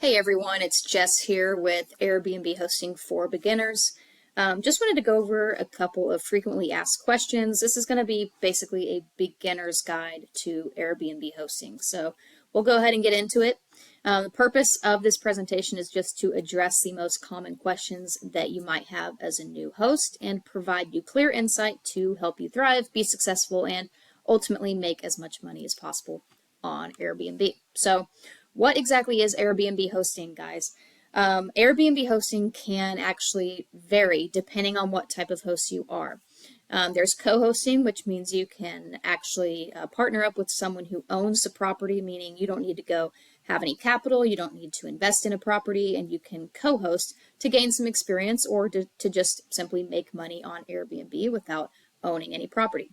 Hey everyone, it's Jess here with Airbnb Hosting for Beginners. Just wanted to go over a couple of frequently asked questions. This is going to be basically a beginner's guide to Airbnb hosting. So we'll go ahead and get into it. The purpose of this presentation is just to address the most common questions that you might have as a new host and provide you clear insight to help you thrive, be successful, and ultimately make as much money as possible on Airbnb. So what exactly is Airbnb hosting, guys? Airbnb hosting can actually vary depending on what type of host you are. There's co-hosting, which means you can actually partner up with someone who owns the property, meaning you don't need to go have any capital, you don't need to invest in a property, and you can co-host to gain some experience or to just simply make money on Airbnb without owning any property.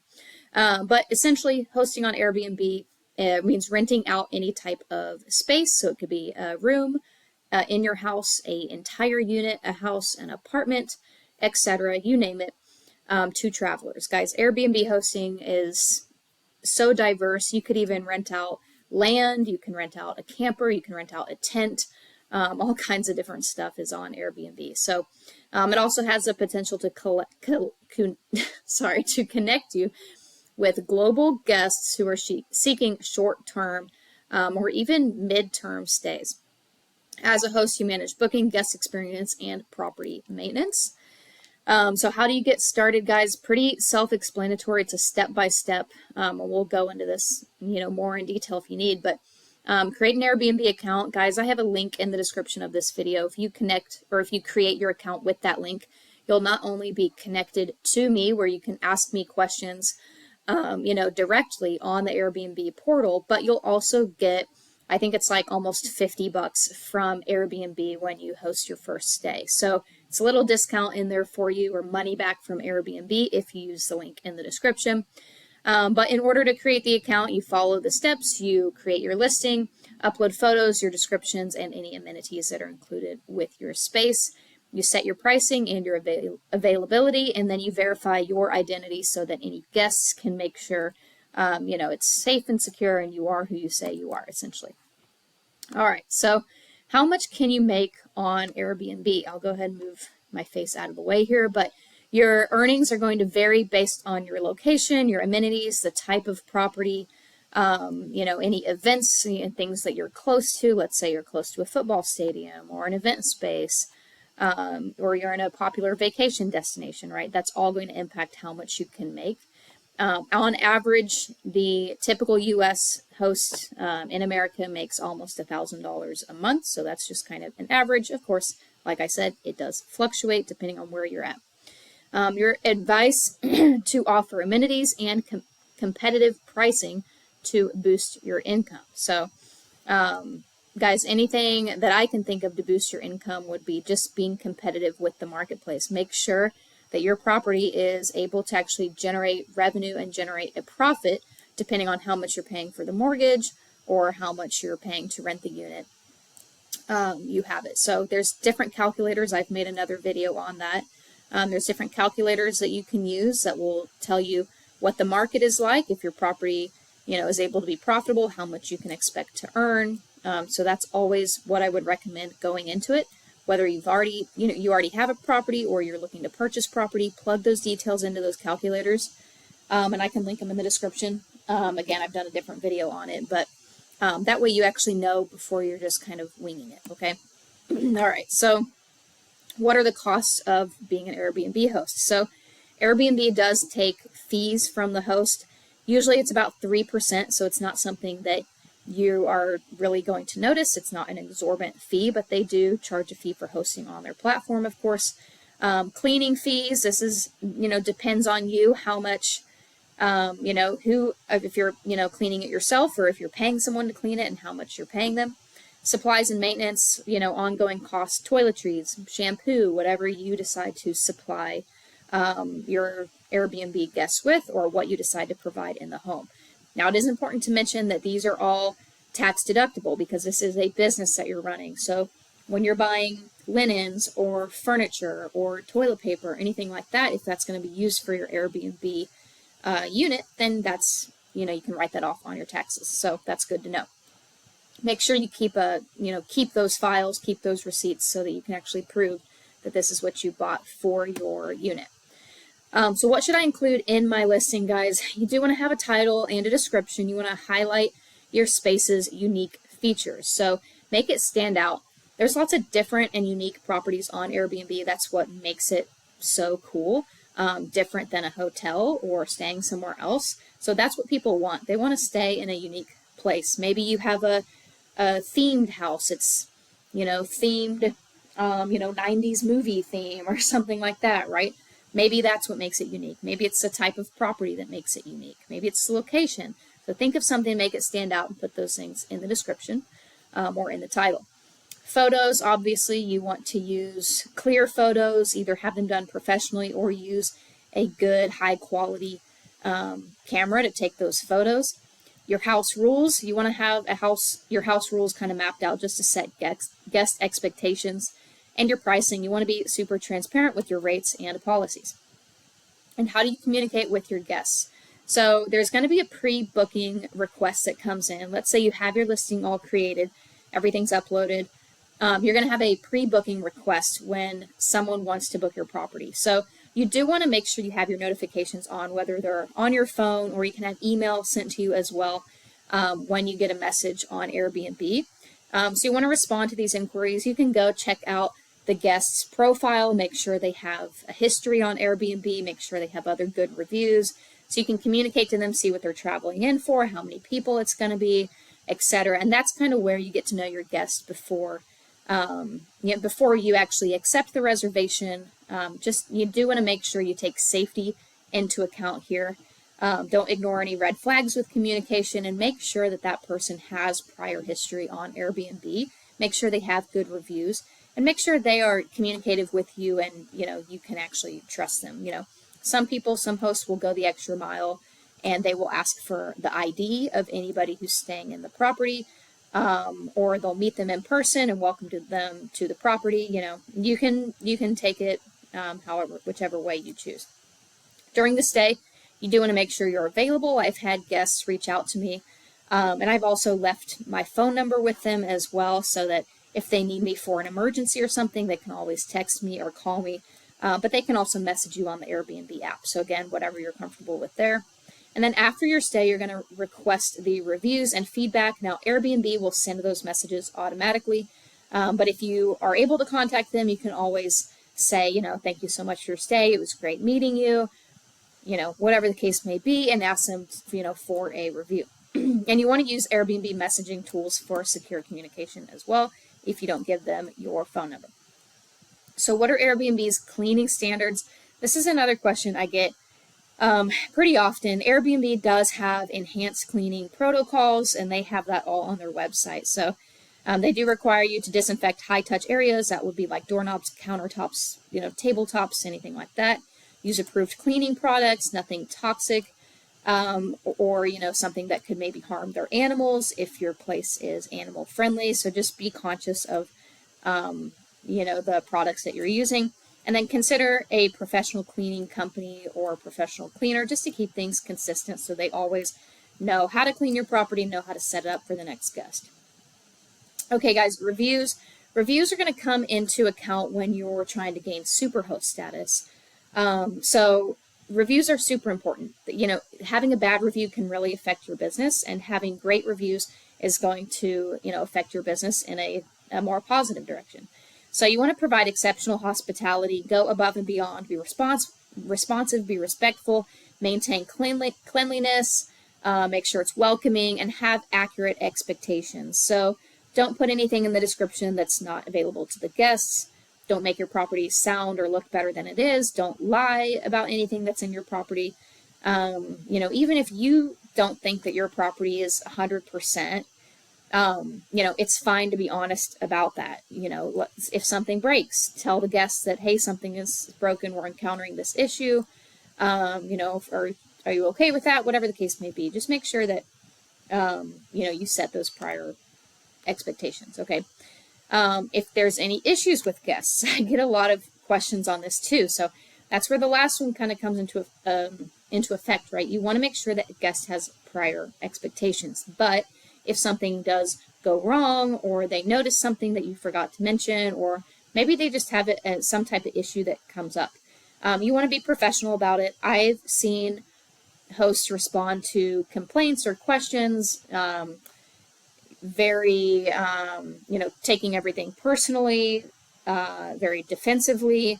But essentially, hosting on Airbnb means renting out any type of space. So it could be a room in your house, an entire unit, a house, an apartment, etc., you name it, to travelers. Guys, Airbnb hosting is so diverse. You could even rent out land, you can rent out a camper, you can rent out a tent, all kinds of different stuff is on Airbnb. So it also has the potential to to connect you with global guests who are seeking short-term or even mid-term stays. As a host, you manage booking, guest experience, and property maintenance. So how do you get started, guys? Pretty self-explanatory. It's a step-by-step. We'll go into this, more in detail if you need, but create an Airbnb account. Guys, I have a link in the description of this video. If you connect or if you create your account with that link, you'll not only be connected to me where you can ask me questions directly on the Airbnb portal, but you'll also get, I think it's like almost $50 from Airbnb when you host your first stay. So it's a little discount in there for you, or money back from Airbnb if you use the link in the description. But in order to create the account, you follow the steps. You create your listing, upload photos, your descriptions, and any amenities that are included with your space. You set your pricing and your availability, and then you verify your identity so that any guests can make sure, it's safe and secure and you are who you say you are, essentially. All right, so how much can you make on Airbnb? I'll go ahead and move my face out of the way here, but your earnings are going to vary based on your location, your amenities, the type of property, any events and things that you're close to. Let's say you're close to a football stadium or an event space. Or you're in a popular vacation destination, right? That's all going to impact how much you can make. On average, the typical U.S. host in America makes almost $1,000 a month. So that's just kind of an average. Of course, like I said, it does fluctuate depending on where you're at. Your advice to offer amenities and competitive pricing to boost your income. So, guys, anything that I can think of to boost your income would be just being competitive with the marketplace. Make sure that your property is able to actually generate revenue and generate a profit depending on how much you're paying for the mortgage or how much you're paying to rent the unit. You have it. So there's different calculators. I've made another video on that. There's different calculators that you can use that will tell you what the market is like, if your property, is able to be profitable, how much you can expect to earn. So that's always what I would recommend going into it. Whether you already have a property or you're looking to purchase property, plug those details into those calculators. And I can link them in the description. Again, I've done a different video on it, but that way you actually know before you're just kind of winging it, okay? All right, so what are the costs of being an Airbnb host? So Airbnb does take fees from the host. Usually it's about 3%, so it's not something that you are really going to notice. It's not an exorbitant fee, but they do charge a fee for hosting on their platform, of course. Cleaning fees, this is, depends on you, how much, if you're, cleaning it yourself or if you're paying someone to clean it and how much you're paying them. Supplies and maintenance, ongoing costs, toiletries, shampoo, whatever you decide to supply your Airbnb guests with or what you decide to provide in the home. Now, it is important to mention that these are all tax deductible because this is a business that you're running. So when you're buying linens or furniture or toilet paper, anything like that, if that's going to be used for your Airbnb unit, then that's, you can write that off on your taxes. So that's good to know. make sure you keep keep those files, keep those receipts so that you can actually prove that this is what you bought for your unit. So what should I include in my listing, guys? You do want to have a title and a description. You want to highlight your space's unique features. So make it stand out. There's lots of different and unique properties on Airbnb. That's what makes it so cool, different than a hotel or staying somewhere else. So that's what people want. They want to stay in a unique place. Maybe you have a themed house. It's, themed, 90s movie theme or something like that, right? Maybe that's what makes it unique. Maybe it's the type of property that makes it unique. Maybe it's the location. So think of something, make it stand out, and put those things in the description or in the title. Photos, obviously, you want to use clear photos, either have them done professionally or use a good, high-quality camera to take those photos. Your house rules, you want to have your house rules kind of mapped out just to set guest expectations. And your pricing, you want to be super transparent with your rates and policies. And how do you communicate with your guests? So there's going to be a pre-booking request that comes in. Let's say you have your listing all created, everything's uploaded. You're going to have a pre-booking request when someone wants to book your property. So you do want to make sure you have your notifications on, whether they're on your phone or you can have email sent to you as well when you get a message on Airbnb. So you want to respond to these inquiries. You can go check out the guest's profile, make sure they have a history on Airbnb, make sure they have other good reviews, so you can communicate to them, see what they're traveling in for, how many people it's going to be, etc. And that's kind of where you get to know your guest before you actually accept the reservation. You do want to make sure you take safety into account here. Don't ignore any red flags with communication, and make sure that that person has prior history on Airbnb. Make sure they have good reviews, and make sure they are communicative with you and, you can actually trust them. Some hosts will go the extra mile and they will ask for the ID of anybody who's staying in the property, or they'll meet them in person and welcome them to the property. You can take it whichever way you choose. During the stay, you do want to make sure you're available. I've had guests reach out to me, and I've also left my phone number with them as well, so that if they need me for an emergency or something, they can always text me or call me. But they can also message you on the Airbnb app. So again, whatever you're comfortable with there. And then after your stay, you're going to request the reviews and feedback. Now, Airbnb will send those messages automatically. But if you are able to contact them, you can always say, thank you so much for your stay. It was great meeting you, whatever the case may be, and ask them, for a review. And you want to use Airbnb messaging tools for secure communication as well, if you don't give them your phone number. So what are Airbnb's cleaning standards? This is another question I get pretty often. Airbnb does have enhanced cleaning protocols, and they have that all on their website. So they do require you to disinfect high-touch areas. That would be like doorknobs, countertops, tabletops, anything like that. Use approved cleaning products, nothing toxic, or something that could maybe harm their animals if your place is animal friendly. So just be conscious of the products that you're using, and then consider a professional cleaning company or a professional cleaner just to keep things consistent, so they always know how to clean your property, know how to set it up for the next guest. Okay, guys, reviews. Reviews are going to come into account when you're trying to gain superhost status. So reviews are super important. Having a bad review can really affect your business, and having great reviews is going to, affect your business in a more positive direction. So you want to provide exceptional hospitality, go above and beyond, be responsive, be respectful, maintain cleanliness, make sure it's welcoming, and have accurate expectations. So don't put anything in the description that's not available to the guests. Don't make your property sound or look better than it is. Don't lie about anything that's in your property. Even if you don't think that your property is 100%, it's fine to be honest about that. If something breaks, tell the guests that, hey, something is broken, we're encountering this issue, or are you okay with that? Whatever the case may be, just make sure that, you set those prior expectations, okay? If there's any issues with guests, I get a lot of questions on this too. So that's where the last one kind of comes into effect, right? You want to make sure that a guest has prior expectations, but if something does go wrong, or they notice something that you forgot to mention, or maybe they just have some type of issue that comes up. You want to be professional about it. I've seen hosts respond to complaints or questions very, taking everything personally, very defensively.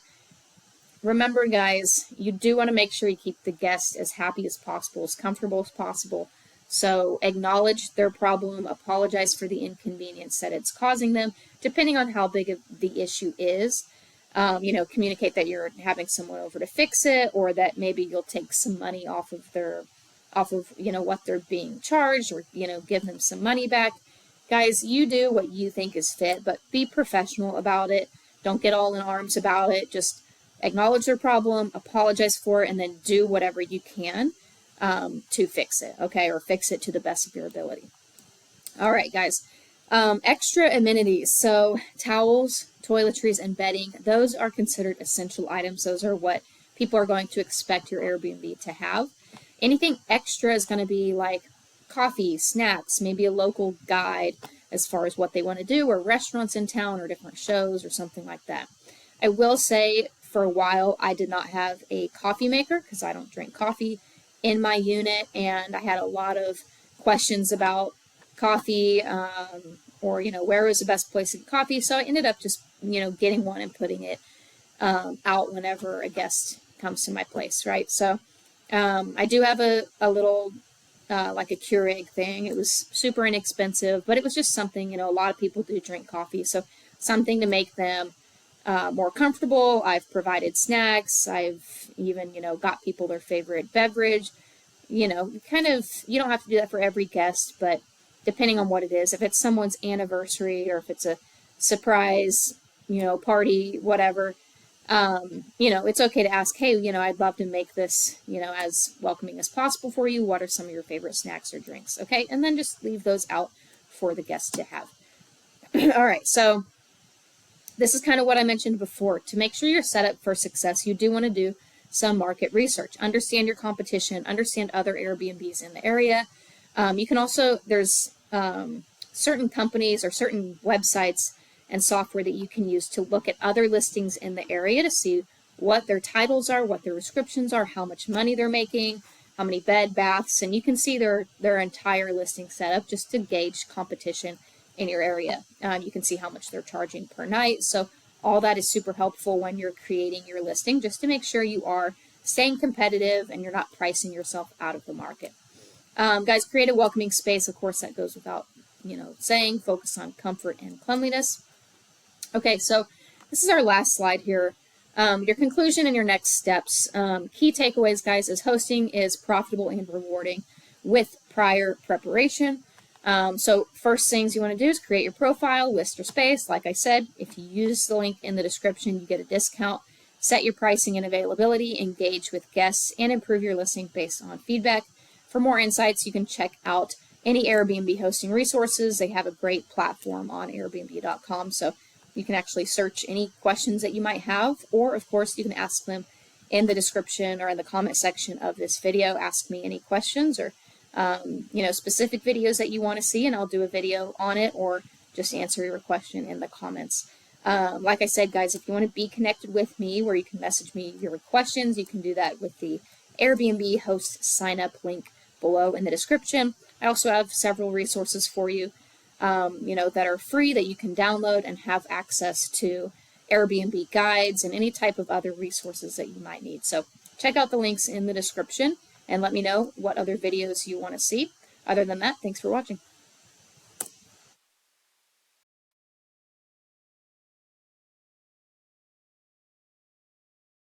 Remember, guys, you do want to make sure you keep the guest as happy as possible, as comfortable as possible. So acknowledge their problem, apologize for the inconvenience that it's causing them, depending on how big of the issue is. Communicate that you're having someone over to fix it, or that maybe you'll take some money off of what they're being charged, or, give them some money back. Guys, you do what you think is fit, but be professional about it. Don't get all in arms about it. Just acknowledge their problem, apologize for it, and then do whatever you can to fix it, okay? Or fix it to the best of your ability. All right, guys. Extra amenities. So towels, toiletries, and bedding, those are considered essential items. Those are what people are going to expect your Airbnb to have. Anything extra is going to be like coffee, snacks, maybe a local guide as far as what they want to do, or restaurants in town, or different shows, or something like that. I will say, for a while, I did not have a coffee maker because I don't drink coffee in my unit, and I had a lot of questions about coffee, or where was the best place to get coffee. So I ended up just getting one and putting it out whenever a guest comes to my place, right? So I do have a little like a Keurig thing. It was super inexpensive, but it was just something, a lot of people do drink coffee, so something to make them more comfortable. I've provided snacks. I've even, got people their favorite beverage. You don't have to do that for every guest, but depending on what it is, if it's someone's anniversary, or if it's a surprise, party, whatever, it's okay to ask, hey, I'd love to make this, as welcoming as possible for you. What are some of your favorite snacks or drinks? Okay. And then just leave those out for the guests to have. All right. So this is kind of what I mentioned before. To make sure you're set up for success, you do want to do some market research. Understand your competition, understand other Airbnbs in the area. You can also, there's certain companies or certain websites and software that you can use to look at other listings in the area to see what their titles are, what their descriptions are, how much money they're making, how many bed, baths, and you can see their entire listing setup just to gauge competition in your area. You can see how much they're charging per night. So all that is super helpful when you're creating your listing, just to make sure you are staying competitive and you're not pricing yourself out of the market. Guys, create a welcoming space. Of course, that goes without, saying. Focus on comfort and cleanliness. Okay, so this is our last slide here. Your conclusion and your next steps. Key takeaways, guys, is hosting is profitable and rewarding with prior preparation. So first things you want to do is create your profile, list your space. Like I said, if you use the link in the description, you get a discount. Set your pricing and availability, engage with guests, and improve your listing based on feedback. For more insights, you can check out any Airbnb hosting resources. They have a great platform on Airbnb.com, so you can actually search any questions that you might have, or of course you can ask them in the description or in the comment section of this video. Ask me any questions or specific videos that you want to see, and I'll do a video on it, or just answer your question in the comments. Like I said, guys, if you want to be connected with me, where you can message me your questions, you can do that with the Airbnb host sign up link below in the description. I also have several resources for you, that are free, that you can download and have access to Airbnb guides and any type of other resources that you might need. So check out the links in the description and let me know what other videos you want to see. Other than that, thanks for watching.